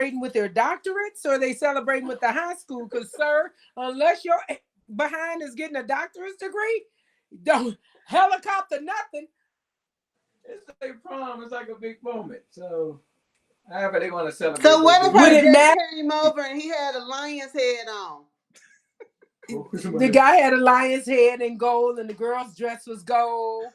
with their doctorates or are they celebrating with the high school? Because, sir, unless you're behind is getting a doctorate degree, don't helicopter nothing. It's like prom. It's like a big moment. So, however they want to celebrate. So what if Would her it dad matter? came over and he had a lion's head on? The guy had a lion's head in gold and the girl's dress was gold.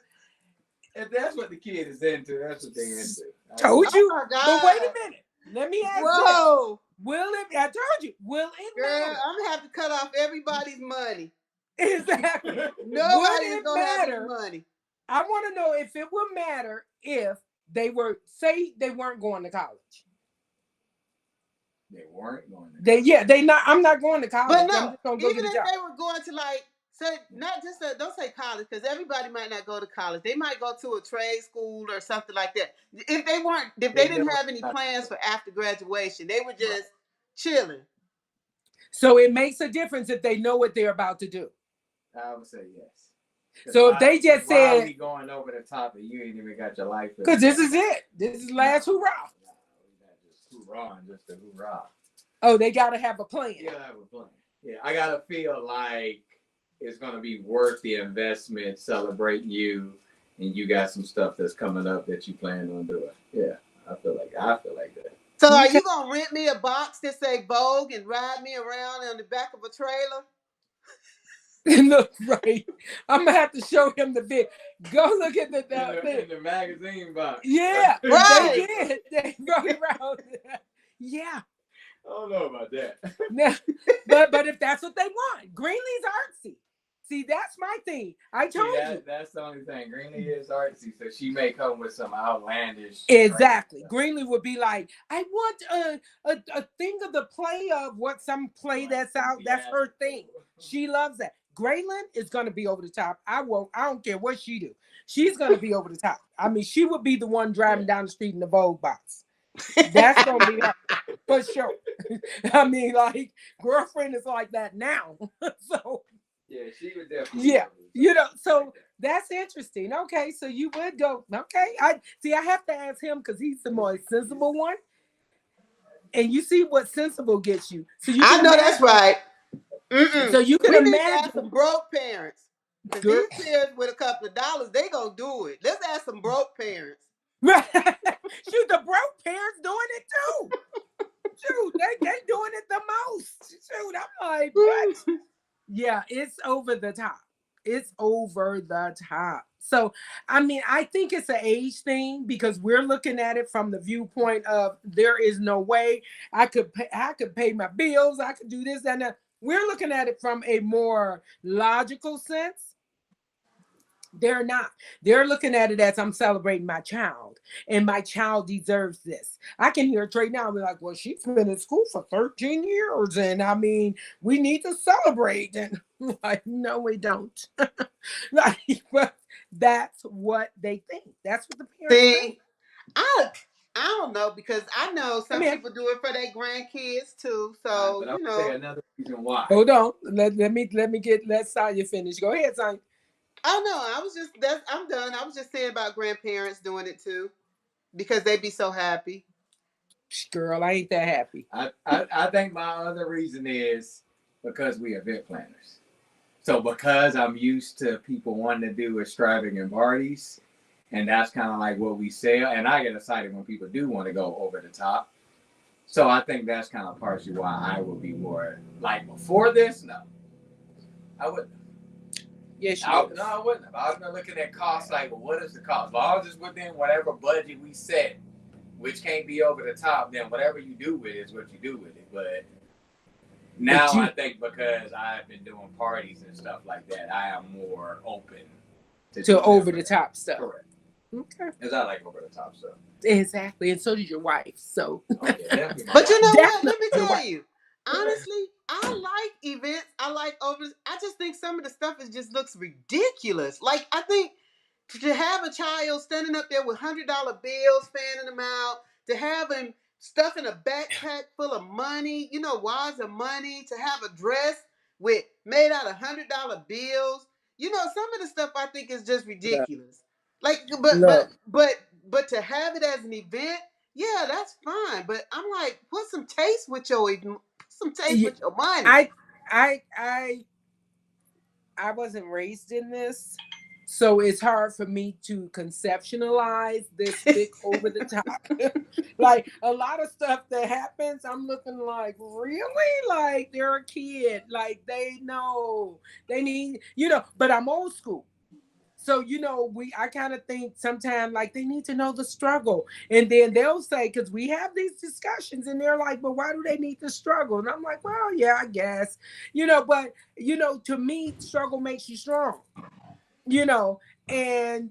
If that's what the kid is into, that's what they into. Told Oh you. my But wait God. a minute. Let me ask Whoa. this. Will it, I told you, will it Girl, matter? I'm going to have to cut off everybody's money. Exactly. Would Nobody is it going to have any matter? money. I want to know if it would matter if they were, say they weren't going to college. They weren't going to I'm not going to college. But no, I'm just gonna go even get a if job. they were going to like, say, not just, don't say college, because everybody might not go to college. They might go to a trade school or something like that. If they didn't have any plans for after graduation, they were just chilling. So it makes a difference if they know what they're about to do. I would say yes. So if they just why are said, we going over the top and you ain't even got your life? because this is it. This is last hoorah. Not just hoorah, just a hoorah. Oh, they got to have a plan. You gotta have a plan. Yeah, I gotta feel like it's gonna be worth the investment celebrating you, and you got some stuff that's coming up that you plan on doing. Yeah, I feel like that. So are you going to rent me a box that say Vogue and ride me around on the back of a trailer? Look, right. I'm gonna have to show him the vid. Go look at in the magazine box. Yeah, right. They did. They rode around. Yeah. I don't know about that. Now, but if that's what they want, Greenlee's artsy. See, that's my thing. I told you. That's the only thing. Greenlee is artsy, so she may come with some outlandish. Exactly. Greenlee would be like, I want a thing of the play of what some play that's out. That's her thing. She loves that. Graylin is gonna be over the top. I don't care what she do. She's gonna be over the top. I mean, she would be the one driving down the street in the Vogue box. That's gonna be her for sure. I mean, like, girlfriend is like that now. So yeah, she would definitely. Yeah, so that's interesting. Okay, so you would go. Okay, I have to ask him because he's the more sensible one, and you see what sensible gets you. So you I know that's right. So you can imagine. Need to ask some broke parents. Because these kids with a couple of dollars, they gonna do it. Let's ask some broke parents. Right. Shoot, the broke parents doing it too. Shoot, they doing it the most. Shoot, I'm like, what? Yeah, it's over the top. It's over the top. So, I mean, I think it's an age thing because we're looking at it from the viewpoint of there is no way I could pay my bills. I could do this and that. We're looking at it from a more logical sense. They're not. They're looking at it as I'm celebrating my child, and my child deserves this. I can hear Trey now be like, well, she's been in school for 13 years, and I mean, we need to celebrate. And like, no, we don't. Like, but that's what they think. That's what the parents think. I don't know because I know some people do it for their grandkids too. So but I'll say another reason why. Hold on. Let Sonya finish. Go ahead, Sonya. Oh no, I'm done. I was just saying about grandparents doing it too, because they be so happy. Girl, I ain't that happy. I think my other reason is because we event planners. So because I'm used to people wanting to do extravagant parties, and that's kind of like what we sell, and I get excited when people do want to go over the top. So I think that's kind of partially why I would be more like before this. No, I wouldn't. Yes, I wouldn't have. I was been looking at costs like, well, what is the cost? Well, I was just within whatever budget we set, which can't be over the top. Then whatever you do with it is what you do with it. But now I think because I've been doing parties and stuff like that, I am more open to over the top stuff. Correct. Okay. Because I like over the top stuff. Exactly, and so did your wife. So, but you know what? Let me tell you. Honestly, I like events. I like over. I just think some of the stuff looks ridiculous. Like I think to have a child standing up there with $100 bills, fanning them out, to have him stuffing a backpack full of money, wads of money, to have a dress made out of $100 bills. Some of the stuff I think is just ridiculous. Like, but to have it as an event yeah, that's fine. But I'm like, put some taste with your Yeah, money. I I I I wasn't raised in this, so it's hard for me to conceptualize this big over the top. Like a lot of stuff that happens, I'm looking like, really? Like they're a kid. Like they know they need, but I'm old school. So I kind of think sometimes like they need to know the struggle, and then they'll say because we have these discussions, and they're like, "But why do they need to struggle?" And I'm like, "Well, yeah, I guess, but to me, struggle makes you strong, you know, and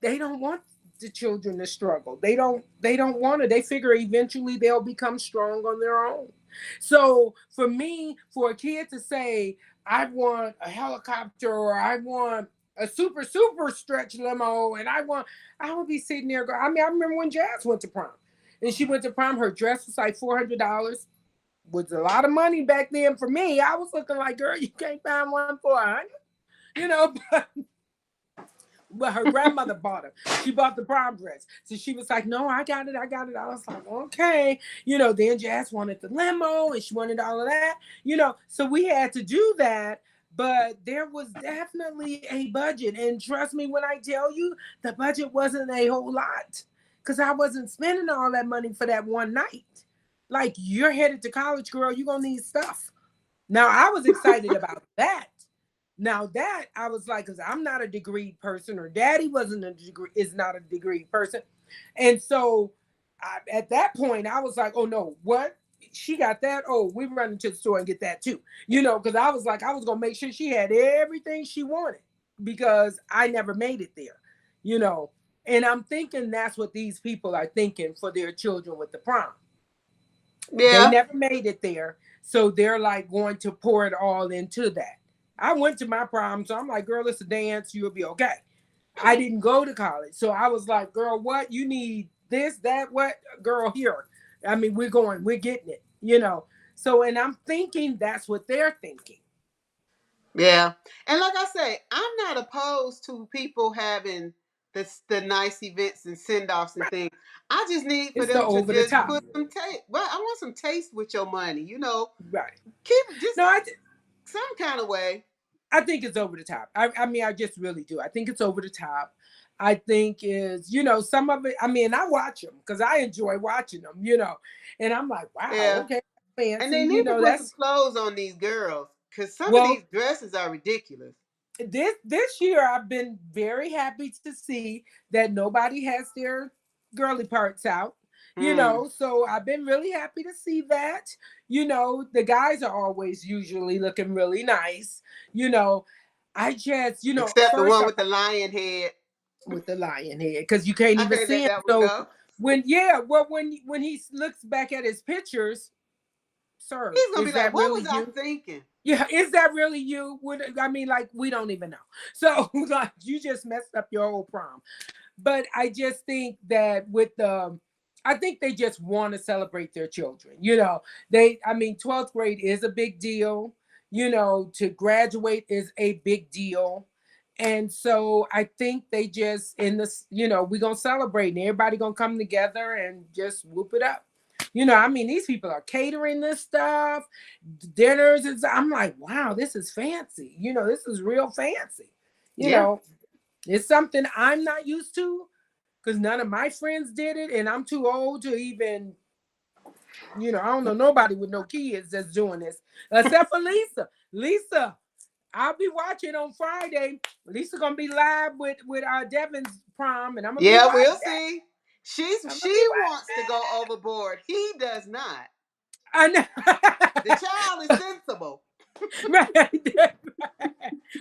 they don't want the children to struggle. They don't want to. They figure eventually they'll become strong on their own. So for me, for a kid to say, I want a helicopter or I want a super stretch limo and I would be sitting there I mean, I remember when Jazz went to prom. And she went to prom, her dress was like $400. Was a lot of money back then for me. I was looking like, girl, you can't find one for 100, but her grandmother bought her. She bought the prom dress. So she was like, no, I got it. I got it. I was like, okay. Then Jazz wanted the limo and she wanted all of that, so we had to do that. But there was definitely a budget. And trust me when I tell you, the budget wasn't a whole lot because I wasn't spending all that money for that one night. Like, you're headed to college, girl. You're going to need stuff. Now, I was excited about that. Now that I was like, because I'm not a degree person, or Daddy is not a degree person, and so at that point I was like, oh no, what? She got that? Oh, we run into the store and get that too, because I was like, I was gonna make sure she had everything she wanted because I never made it there, you know. And I'm thinking that's what these people are thinking for their children with the prom. They Yeah. never made it there. So they're like going to pour it all into that. I went to my prom, so I'm like, girl, it's a dance, you'll be okay. I didn't go to college. So I was like, girl, what? You need this, that, what? Girl, here. I mean, we're getting it. So, and I'm thinking that's what they're thinking. Yeah. And like I say, I'm not opposed to people having the nice events and send offs and Right. things. I just need for It's the them to over the just top. put some taste. Well, I want some taste with your money, Right. Keep it just No, some kind of way. I think it's over the top. I mean, I just really do. I think it's over the top. I think is, some of it. I mean, I watch them because I enjoy watching them. And I'm like, wow, Yeah. okay, And fancy. they need to put some That's clothes on these girls because some of well, these dresses are ridiculous. this year I've been very happy to see that nobody has their girly parts out. Mm. So I've been really happy to see that. The guys are always usually looking really nice. You know, I just, Except the first one off, with the lion head. with the lion head because you can't I even can't see let him. that one So go. when he looks back at his pictures, sir, He's gonna be is like, that "What really was I you? thinking?" Yeah, is that really you? I mean, like, we don't even know. So like, you just messed up your whole prom. But I just think that I think they just want to celebrate their children. I mean, 12th grade is a big deal. To graduate is a big deal. And so I think they just in this, we're gonna celebrate and everybody gonna come together and just whoop it up. I mean, these people are catering this stuff, dinners. I'm like, wow, this is fancy. This is real fancy. You Yeah. know, it's something I'm not used to because none of my friends did it, and I'm too old to even, I don't know nobody with no kids that's doing this except for Lisa. Lisa, I'll be watching on Friday. Lisa gonna be live with our Devin's prom, and I'm gonna be Yeah, watching we'll that. see. I'm She gonna be wants to go watching overboard. He does not. that. The child is sensible. Right.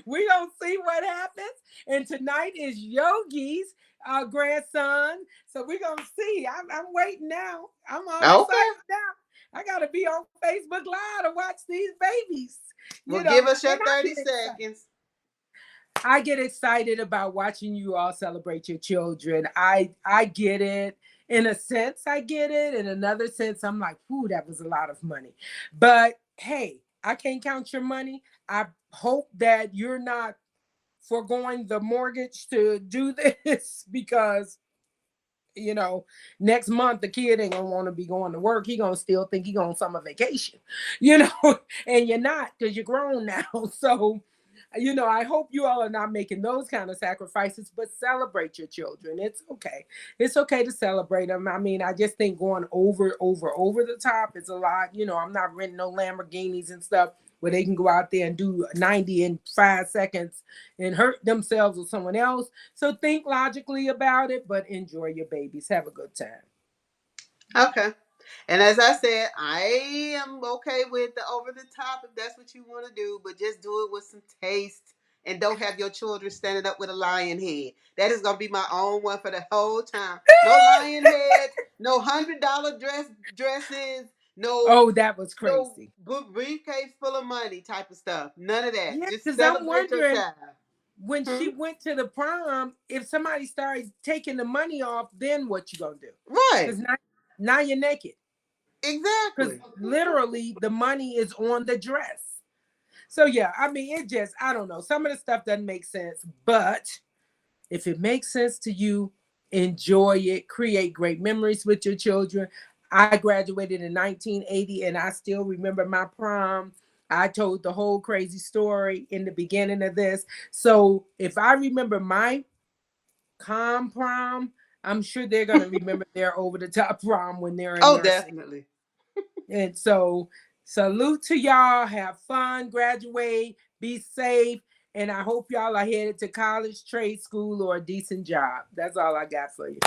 We don't see what happens. And tonight is Yogi's grandson. So we're going to see. I'm waiting now. I'm all Okay. excited now. I got to be on Facebook Live to watch these babies. Well, give us And your 30 seconds. I get excited about watching you all celebrate your children. I get it. In a sense, I get it. In another sense, I'm like, "Ooh, that was a lot of money." But hey, I can't count your money. I hope that you're not foregoing the mortgage to do this because You know, next month the kid ain't gonna want to be going to work. He gonna still think he going on summer vacation, you know, and you're not because you're grown now. So, you know, I hope you all are not making those kind of sacrifices, but celebrate your children. It's okay. It's okay to celebrate them. I mean, I just think going over the top is a lot. You know, I'm not renting no Lamborghinis and stuff where they can go out there and do 90 in 5 seconds and hurt themselves or someone else. So think logically about it, but enjoy your babies. Have a good time. Okay. And as I said, I am okay with the over the top if that's what you want to do, but just do it with some taste and don't have your children standing up with a lion head. That is gonna be my own one for the whole time. No lion head, no $100 dresses, Oh, that was no crazy. briefcase full of money type of stuff. None of that. Yeah, Just because I'm celebrate your wondering child. when she Hmm? went to the prom, if somebody started taking the money off, then what you gonna do? Right. Because now you're naked. Because Exactly. literally the money is on the dress. So yeah, I mean, it just, I don't know. Some of the stuff doesn't make sense, but if it makes sense to you, enjoy it, create great memories with your children. I graduated in 1980 and I still remember my prom. I told the whole crazy story in the beginning of this. So if I remember my calm prom, I'm sure they're going to remember their over the top prom when they're in Oh, nursing. definitely. And so, salute to y'all. Have fun, graduate, be safe. And I hope y'all are headed to college, trade school, or a decent job. That's all I got for you.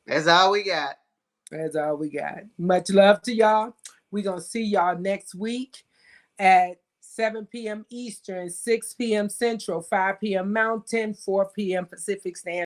That's all we got. That's all we got. Much love to y'all. We're going to see y'all next week at 7 p.m. Eastern, 6 p.m. Central, 5 p.m. Mountain, 4 p.m. Pacific Standard.